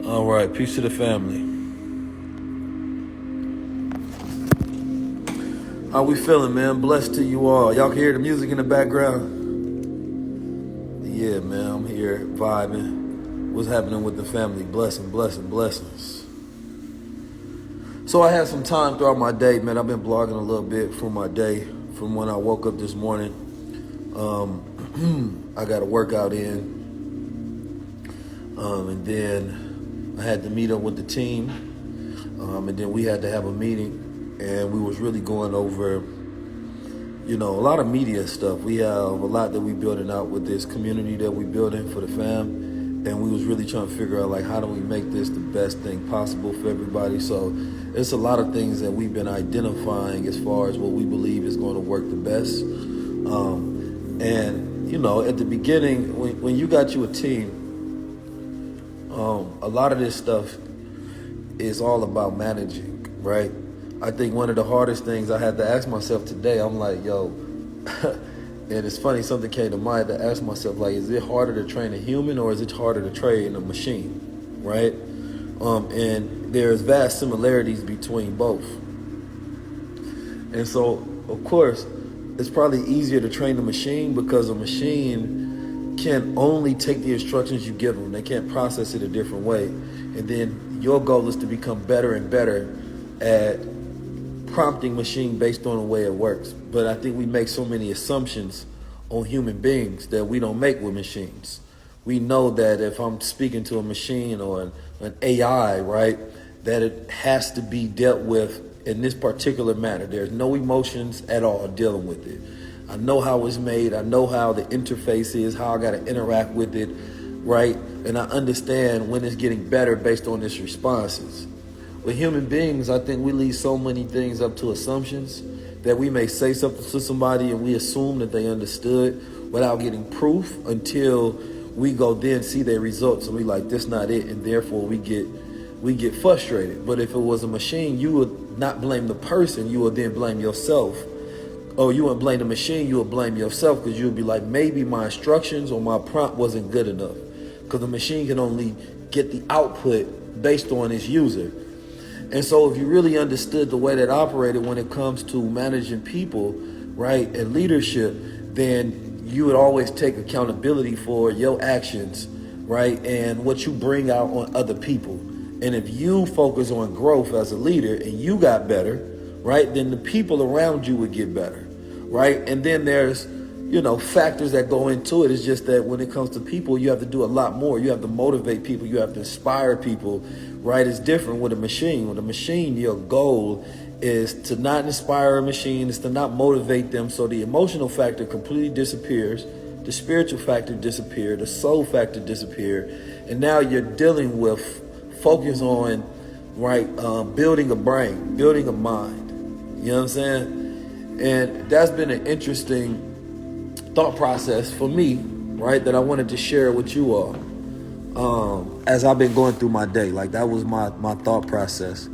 All right, peace to the family. How we feeling, man? Blessed to you all. Y'all can hear the music in the background? Yeah, man, I'm here vibing. What's happening with the family? Blessings. So I had some time throughout my day, man. I've been blogging a little bit from my day, from when I woke up this morning. I got a workout in, and then I had to meet up with the team, and then we had to have a meeting, and we was really going over, a lot of media stuff. We have a lot that we building out with this community that we building for the fam, and we was really trying to figure out, like, how do we make this the best thing possible for everybody. So it's a lot of things that we've been identifying as far as what we believe is going to work the best. And at the beginning, when you got you a team, a lot of this stuff is all about managing, right? I think one of the hardest things I had to ask myself today, I'm like, yo, and it's funny, something came to mind to ask myself, like, is it harder to train a human or is it harder to train a machine, right? And there's vast similarities between both. And so, of course, it's probably easier to train the machine because a machine can only take the instructions you give them. They can't process it a different way. And then your goal is to become better and better at prompting machine based on the way it works. But I think we make so many assumptions on human beings that we don't make with machines. We know that if I'm speaking to a machine or an AI, right, that it has to be dealt with in this particular manner. There's no emotions at all dealing with it. I know how it's made. I know how the interface is, how I got to interact with it, right? And I understand when it's getting better based on its responses. With human beings, I think we leave so many things up to assumptions that we may say something to somebody and we assume that they understood without getting proof until we go then see their results and we like, this not it, and therefore we get frustrated. But if it was a machine, you would not blame the person, you would then blame yourself. Or you wouldn't blame the machine, you would blame yourself, because you would be like, maybe my instructions or my prompt wasn't good enough. Because the machine can only get the output based on its user. And so if you really understood the way that operated when it comes to managing people, right, and leadership, then you would always take accountability for your actions, right, and what you bring out on other people. And if you focus on growth as a leader and you got better, right, then the people around you would get better, right? And then there's, factors that go into it. It's just that when it comes to people, you have to do a lot more. You have to motivate people. You have to inspire people, right? It's different with a machine. With a machine, your goal is to not inspire a machine, is to not motivate them. So the emotional factor completely disappears. The spiritual factor disappears. The soul factor disappears. And now you're dealing with focus on, right, building a brain, building a mind. You know what I'm saying? And that's been an interesting thought process for me, right, that I wanted to share with you all as I've been going through my day. Like, that was my thought process,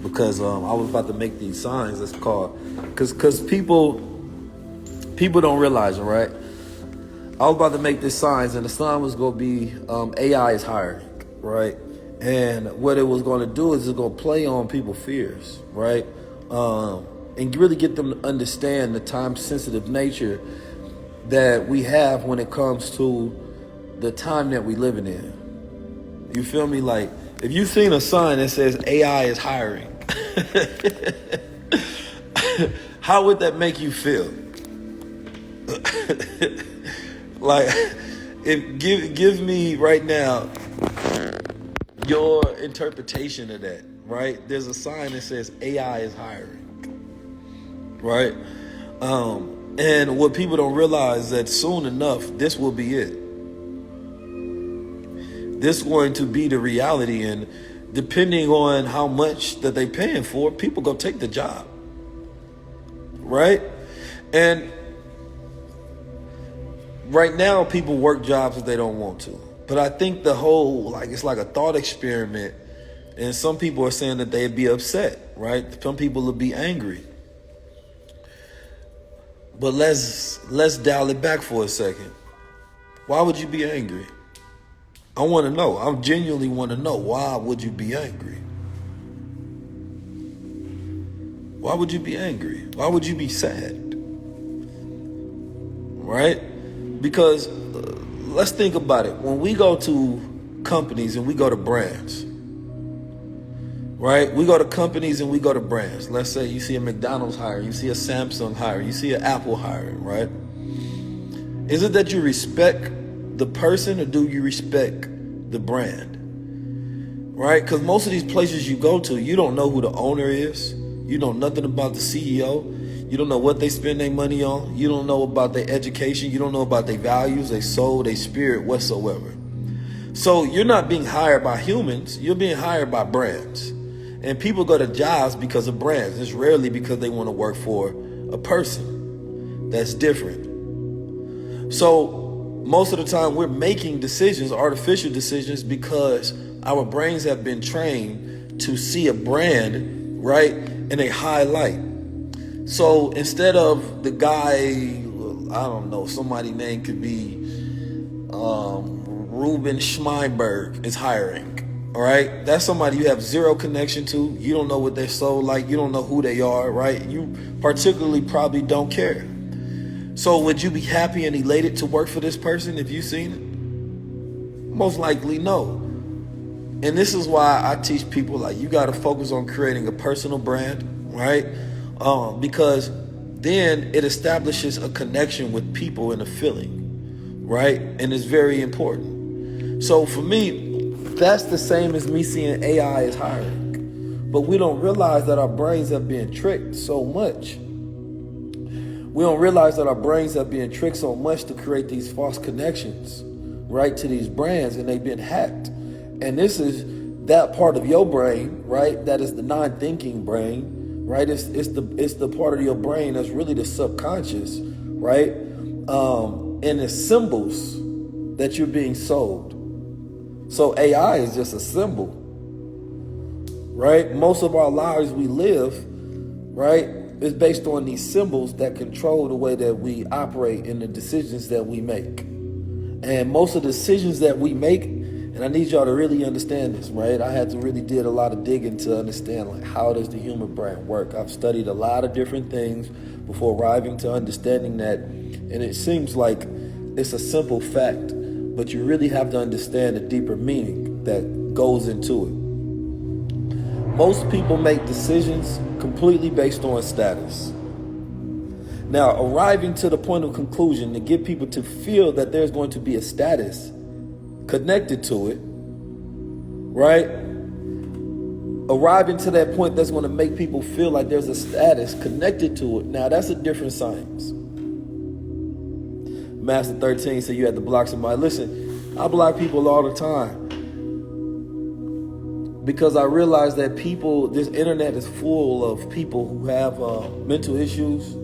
because I was about to make these signs, let's call it, because people don't realize it, right? I was about to make these signs, and the sign was going to be AI is hiring, right? And what it was going to do is it's going to play on people's fears, right? And really get them to understand the time-sensitive nature that we have when it comes to the time that we living in. You feel me? Like, if you've seen a sign that says AI is hiring, how would that make you feel? Like, give me right now your interpretation of that, right? There's a sign that says AI is hiring, right? And what people don't realize is that soon enough, this will be it. This is going to be the reality, and depending on how much that they paying for, people go take the job, right? And right now, people work jobs that they don't want to. But I think the whole, like, it's like a thought experiment, and some people are saying that they'd be upset, right? Some people will be angry. But let's dial it back for a second. Why would you be angry? I want to know. I genuinely want to know, why would you be angry? Why would you be angry? Why would you be sad? Right? Because let's think about it. When we go to companies and we go to brands, right? We go to companies and we go to brands. Let's say you see a McDonald's hiring, you see a Samsung hiring, you see an Apple hiring, right? Is it that you respect the person, or do you respect the brand? Right? Because most of these places you go to, you don't know who the owner is. You know nothing about the CEO. You don't know what they spend their money on. You don't know about their education. You don't know about their values, their soul, their spirit whatsoever. So you're not being hired by humans. You're being hired by brands. And people go to jobs because of brands. It's rarely because they want to work for a person. That's different. So most of the time we're making decisions, artificial decisions, because our brains have been trained to see a brand, right, in a high light. So instead of the guy, I don't know, somebody name could be Ruben Schmeinberg is hiring, all right? That's somebody you have zero connection to. You don't know what their soul like. You don't know who they are, right? You particularly probably don't care. So would you be happy and elated to work for this person if you seen it? Most likely no. And this is why I teach people, like, you got to focus on creating a personal brand, right? Because then it establishes a connection with people and a feeling, right? And it's very important. So for me, that's the same as me seeing AI as hiring. But we don't realize that our brains have been tricked so much. We don't realize that our brains have been tricked so much to create these false connections, right, to these brands, and they've been hacked. And this is that part of your brain, right, that is the non-thinking brain, right? It's the part of your brain that's really the subconscious, right? And it's symbols that you're being sold. So AI is just a symbol, right? Most of our lives we live, right, is based on these symbols that control the way that we operate and the decisions that we make. And most of the decisions that we make, and I need y'all to really understand this, right? I had to really did a lot of digging to understand, like, how does the human brain work? I've studied a lot of different things before arriving to understanding that, and it seems like it's a simple fact, but you really have to understand the deeper meaning that goes into it. Most people make decisions completely based on status. Now, arriving to the point of conclusion to get people to feel that there's going to be a status connected to it, right? Arriving to that point that's going to make people feel like there's a status connected to it. Now, that's a different science. Master 13 said you had to block somebody. Listen, I block people all the time because I realize that people, this internet is full of people who have mental issues.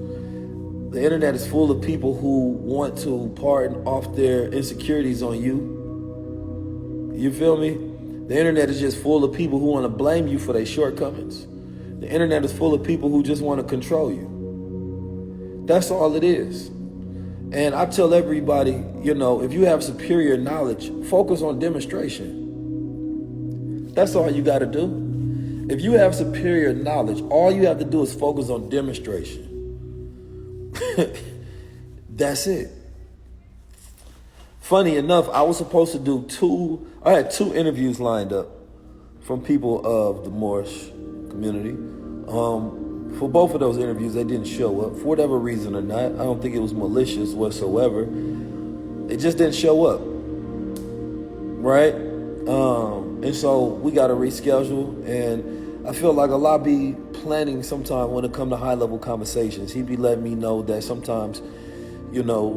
The internet is full of people who want to pardon off their insecurities on you. You feel me? The internet is just full of people who want to blame you for their shortcomings. The internet is full of people who just want to control you. That's all it is. And I tell everybody, you know, if you have superior knowledge, focus on demonstration. That's all you got to do. If you have superior knowledge, all you have to do is focus on demonstration. That's it. Funny enough, I was supposed to do I had two interviews lined up from people of the Moorish community. For both of those interviews, they didn't show up for whatever reason or not. I don't think it was malicious whatsoever. They just didn't show up, right? And so we got to reschedule, and I feel like Allah be planning sometime when it come to high-level conversations. He be letting me know that sometimes, you know,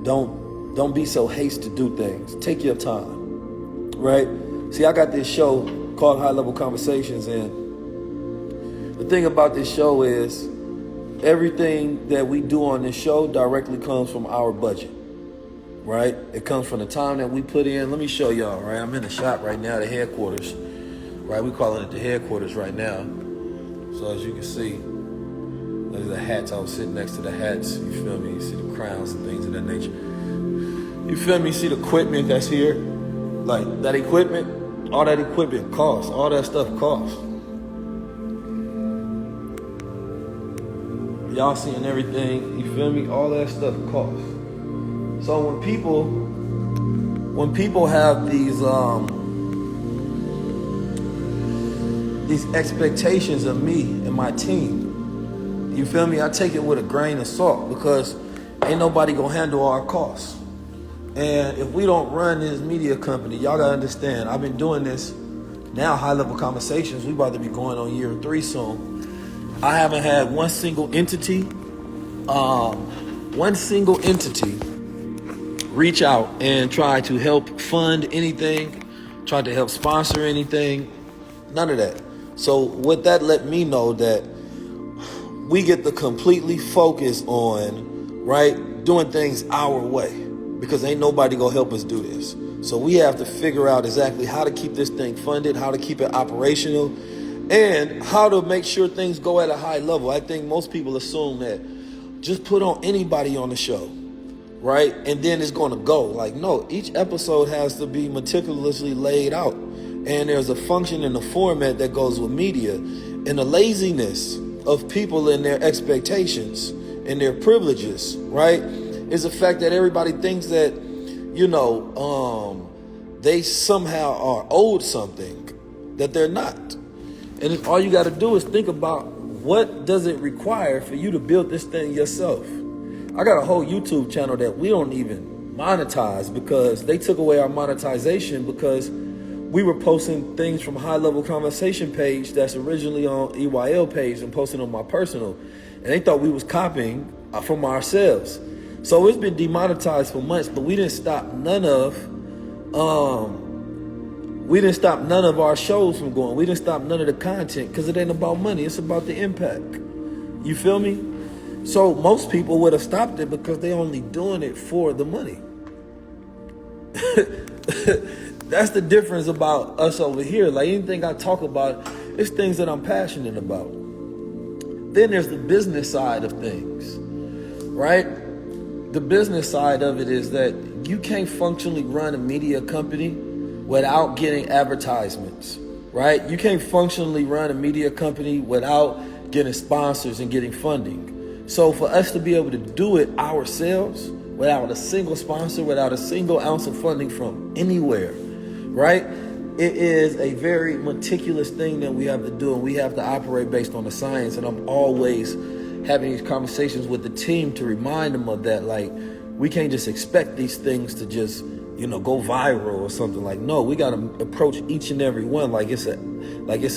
don't be so hasty to do things. Take your time, right? See, I got this show called High Level Conversations, and the thing about this show is everything that we do on this show directly comes from our budget, right? It comes from the time that we put in. Let me show y'all, right? I'm in the shop right now, the headquarters, right? We calling it the headquarters right now. So as you can see, look at the hats. I was sitting next to the hats. You feel me? You see the crowns and things of that nature. You feel me? You see the equipment that's here. Like that equipment, all that equipment costs, all that stuff costs. Y'all seeing everything, you feel me? All that stuff costs. So when people have these expectations of me and my team, you feel me? I take it with a grain of salt because ain't nobody gonna handle our costs. And if we don't run this media company, y'all gotta understand, I've been doing this now, High Level Conversations. We about to be going on year 3 soon. I haven't had one single entity reach out and try to help fund anything, try to help sponsor anything, none of that. So what that let me know that we get to completely focus on, right, doing things our way because ain't nobody gonna help us do this. So we have to figure out exactly how to keep this thing funded, how to keep it operational, and how to make sure things go at a high level. I think most people assume that just put on anybody on the show, right? And then it's going to go. Like, no, each episode has to be meticulously laid out. And there's a function and a format that goes with media. And the laziness of people and their expectations and their privileges, right, is the fact that everybody thinks that, they somehow are owed something that they're not. And all you got to do is think about what does it require for you to build this thing yourself. I got a whole YouTube channel that we don't even monetize because they took away our monetization because we were posting things from High Level Conversation page that's originally on EYL page and posting on my personal. And they thought we was copying from ourselves. So it's been demonetized for months, but we didn't stop none of our shows from going. We didn't stop none of the content because it ain't about money. It's about the impact. You feel me? So most people would have stopped it because they only doing it for the money. That's the difference about us over here. Like anything I talk about, it's things that I'm passionate about. Then there's the business side of things, right? The business side of it is that you can't functionally run a media company without getting advertisements, right? You can't functionally run a media company without getting sponsors and getting funding. So for us to be able to do it ourselves, without a single sponsor, without a single ounce of funding from anywhere, right? It is a very meticulous thing that we have to do, and we have to operate based on the science. And I'm always having these conversations with the team to remind them of that. Like, we can't just expect these things to just, go viral or something. Like, no, we got to approach each and every one like it's a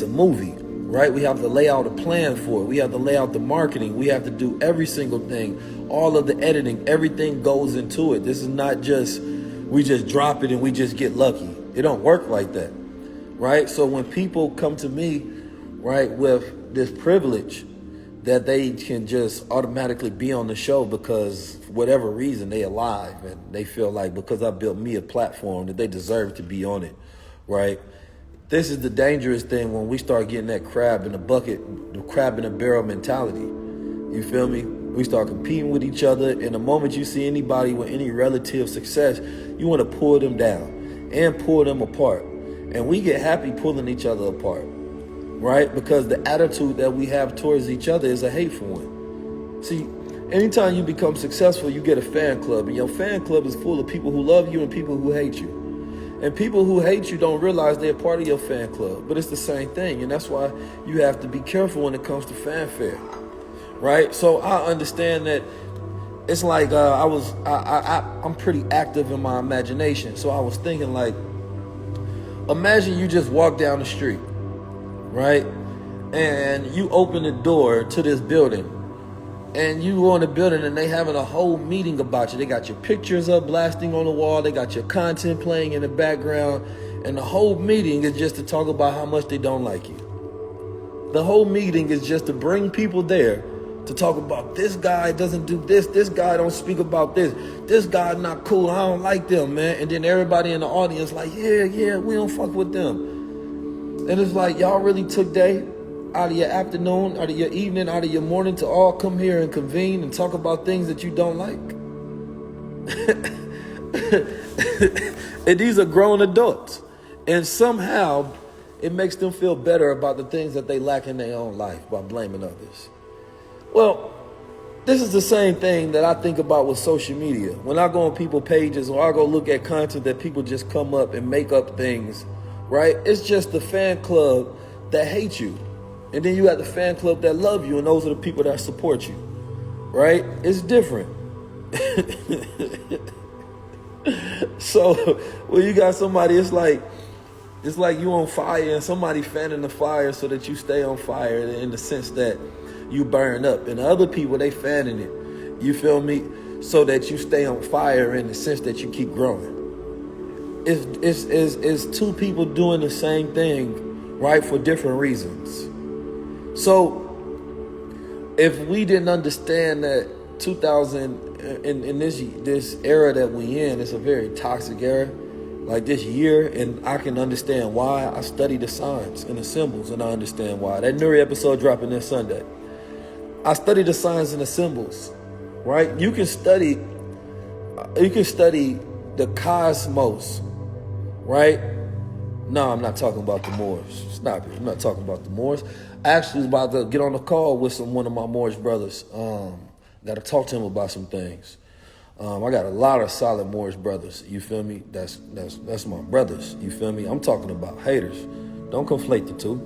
movie, right? We have to lay out a plan for it. We have to lay out the marketing. We have to do every single thing, all of the editing, everything goes into it. This is not just, we just drop it and we just get lucky. It don't work like that, right? So when people come to me, right, with this privilege that they can just automatically be on the show because for whatever reason they alive and they feel like because I built me a platform that they deserve to be on it, right? This is the dangerous thing when we start getting that crab in the bucket, the crab in the barrel mentality. You feel me? We start competing with each other, and the moment you see anybody with any relative success, you want to pull them down and pull them apart. And we get happy pulling each other apart, right? Because the attitude that we have towards each other is a hateful one. See, anytime you become successful, you get a fan club, and your fan club is full of people who love you and people who hate you. And people who hate you don't realize they're part of your fan club, but it's the same thing. And that's why you have to be careful when it comes to fanfare, right? So I understand that it's like I'm pretty active in my imagination. So I was thinking, like, imagine you just walk down the street, right? And you open the door to this building, and you go in the building and they having a whole meeting about you. They got your pictures up blasting on the wall. They got your content playing in the background. And the whole meeting is just to talk about how much they don't like you. The whole meeting is just to bring people there to talk about this guy doesn't do this. This guy don't speak about this. This guy not cool. I don't like them, man. And then everybody in the audience like, yeah, we don't fuck with them. And it's like, y'all really took day out of your afternoon, out of your evening, out of your morning to all come here and convene and talk about things that you don't like. And these are grown adults. And somehow it makes them feel better about the things that they lack in their own life by blaming others. Well, this is the same thing that I think about with social media. When I go on people's pages or I go look at content that people just come up and make up things, right? It's just the fan club that hate you. And then you got the fan club that love you, and those are the people that support you, right? It's different. So when you got somebody, it's like you on fire and somebody fanning the fire so that you stay on fire in the sense that you burn up. And the other people, they fanning it, you feel me? So that you stay on fire in the sense that you keep growing. It's two people doing the same thing, right, for different reasons. So if we didn't understand that 2000 in this era that we in, it's a very toxic era, like this year, and I can understand why. I study the signs and the symbols, and I understand why. That Nuri episode dropping this Sunday. I study the signs and the symbols, right? You can study the cosmos, right? No, I'm not talking about the Moors. Stop it. I'm not talking about the Moors. I actually was about to get on a call with one of my Moorish brothers. Got to talk to him about some things. I got a lot of solid Moorish brothers. You feel me? That's my brothers. You feel me? I'm talking about haters. Don't conflate the two.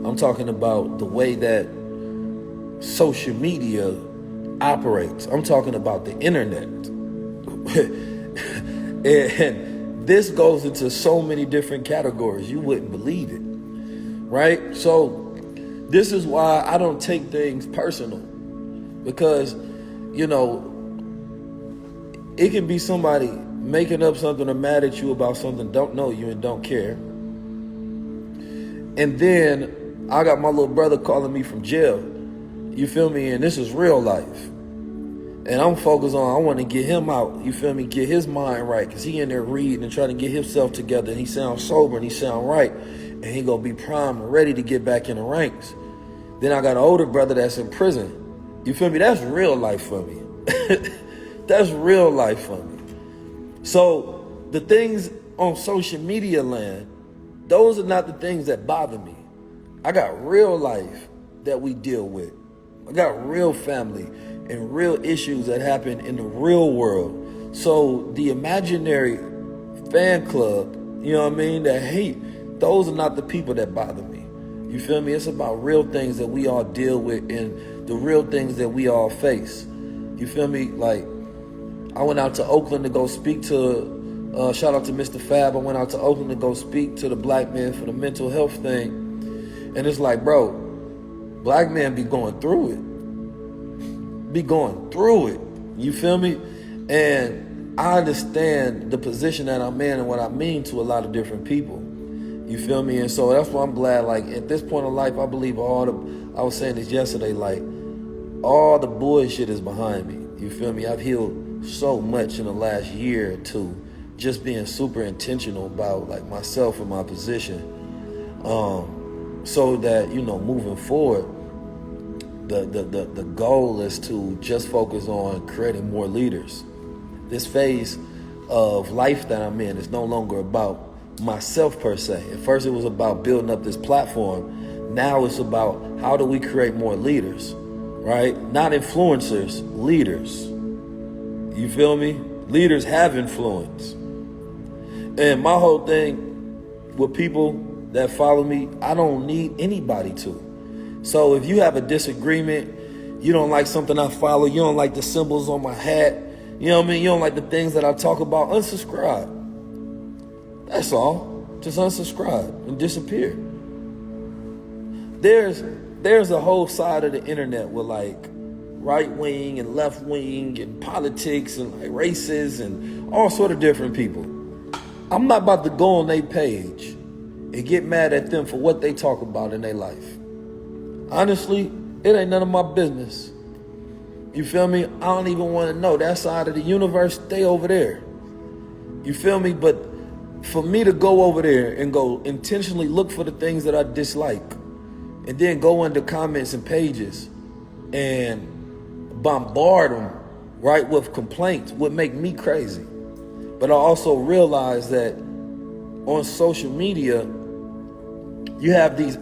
I'm talking about the way that social media operates. I'm talking about the internet. And this goes into so many different categories. You wouldn't believe it, right? So this is why I don't take things personal, because, you know, it can be somebody making up something or mad at you about something, don't know you and don't care. And then I got my little brother calling me from jail. You feel me? And this is real life. And I'm focused on, I want to get him out, you feel me, get his mind right, because he in there reading and trying to get himself together, and he sounds sober and he sound right, and he going to be primed and ready to get back in the ranks. Then I got an older brother that's in prison. You feel me? That's real life for me. That's real life for me. So the things on social media land, those are not the things that bother me. I got real life that we deal with. I got real family and real issues that happen in the real world. So the imaginary fan club, you know what I mean, that hate, those are not the people that bother me. You feel me? It's about real things that we all deal with and the real things that we all face. You feel me? Like, I went out to Oakland to go speak to, shout out to Mr. Fab. I went out to Oakland to go speak to the black men for the mental health thing. And it's like, bro, black men be going through it. You feel me? And I understand the position that I'm in and what I mean to a lot of different people. You feel me? And so that's why I'm glad, like, at this point in life, I believe I was saying this yesterday, like, all the bullshit is behind me. You feel me? I've healed so much in the last year or two, just being super intentional about, like, myself and my position. So that, you know, moving forward, the goal is to just focus on creating more leaders. This phase of life that I'm in is no longer about myself per se. At first it was about building up this platform. Now it's about how do we create more leaders, right? Not influencers, leaders. You feel me? Leaders have influence. And my whole thing with people that follow me, I don't need anybody to. So if you have a disagreement, you don't like something I follow, you don't like the symbols on my hat, you know what I mean? You don't like the things that I talk about, unsubscribe. That's all. Just unsubscribe and disappear. There's a whole side of the internet with, like, right wing and left wing and politics and, like, races and all sort of different people. I'm not about to go on their page and get mad at them for what they talk about in their life. Honestly, it ain't none of my business. You feel me? I don't even want to know that side of the universe. Stay over there. You feel me? But for me to go over there and go intentionally look for the things that I dislike and then go into comments and pages and bombard them, right, with complaints would make me crazy. But I also realized that on social media, you have these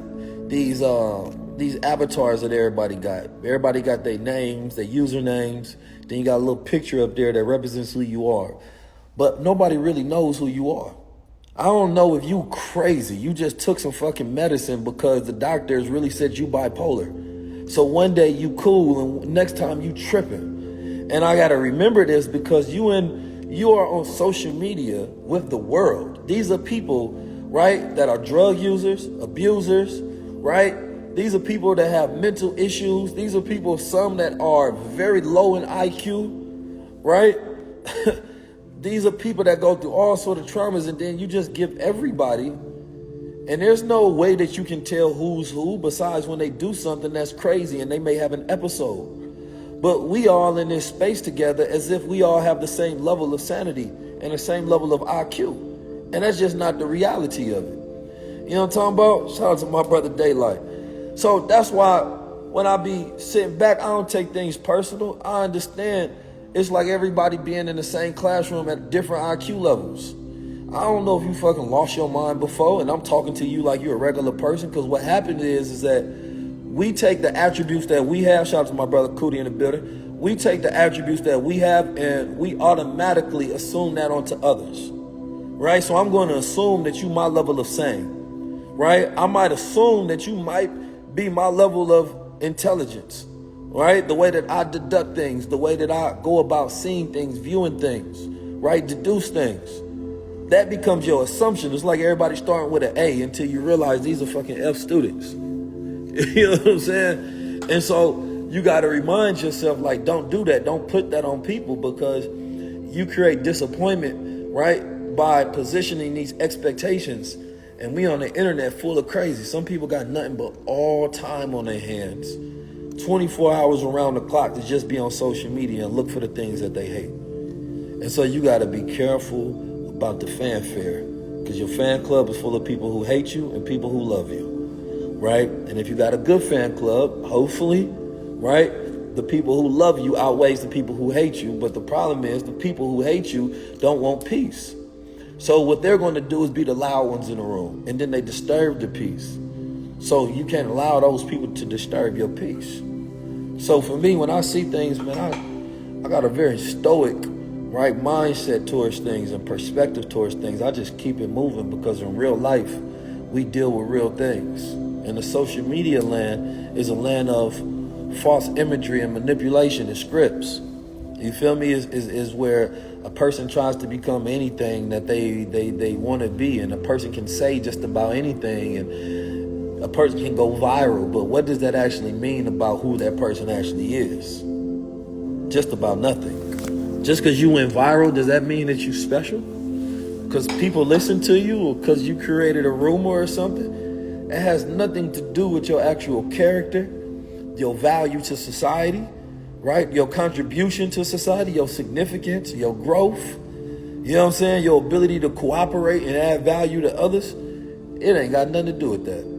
avatars that everybody got. Everybody got their names, their usernames. Then you got a little picture up there that represents who you are. But nobody really knows who you are. I don't know if you crazy. You just took some fucking medicine because the doctors really said you bipolar. So one day you cool and next time you tripping. And I gotta remember this because you are on social media with the world. These are people, right, that are drug users, abusers, right? These are people that have mental issues. These are people, some that are very low in IQ, right? These are people that go through all sort of traumas, and then you just give everybody, and there's no way that you can tell who's who besides when they do something that's crazy and they may have an episode. But we all in this space together as if we all have the same level of sanity and the same level of IQ. And that's just not the reality of it. You know what I'm talking about? Shout out to my brother Daylight. So that's why when I be sitting back, I don't take things personal. I understand it's like everybody being in the same classroom at different IQ levels. I don't know if you fucking lost your mind before and I'm talking to you like you're a regular person, because what happened is that we take the attributes that we have. Shout out to my brother Cootie in the building. We take the attributes that we have and we automatically assume that onto others, right? So I'm going to assume that you my level of sane, right? I might assume that you might be my level of intelligence, right? The way that I deduct things, the way that I go about seeing things, viewing things, right? Deduce things. That becomes your assumption. It's like everybody starting with an A until you realize these are fucking F students. You know what I'm saying? And so you got to remind yourself, like, don't do that. Don't put that on people, because you create disappointment, right? By positioning these expectations. And we on the internet full of crazy. Some people got nothing but all time on their hands. 24 hours around the clock to just be on social media and look for the things that they hate. And so you got to be careful about the fanfare, because your fan club is full of people who hate you and people who love you, right? And if you got a good fan club, hopefully, right, the people who love you outweighs the people who hate you. But the problem is the people who hate you don't want peace. So what they're going to do is be the loud ones in the room, and then they disturb the peace. So you can't allow those people to disturb your peace. So for me, when I see things, man, I got a very stoic, right, mindset towards things and perspective towards things. I just keep it moving, because in real life, we deal with real things. And the social media land is a land of false imagery and manipulation and scripts. You feel me? Is where a person tries to become anything that they want to be, and a person can say just about anything, and a person can go viral, but what does that actually mean about who that person actually is? Just about nothing. Just because you went viral, does that mean that you're special? Because people listen to you, or because you created a rumor or something? It has nothing to do with your actual character, your value to society, right? Your contribution to society, your significance, your growth. You know what I'm saying? Your ability to cooperate and add value to others. It ain't got nothing to do with that.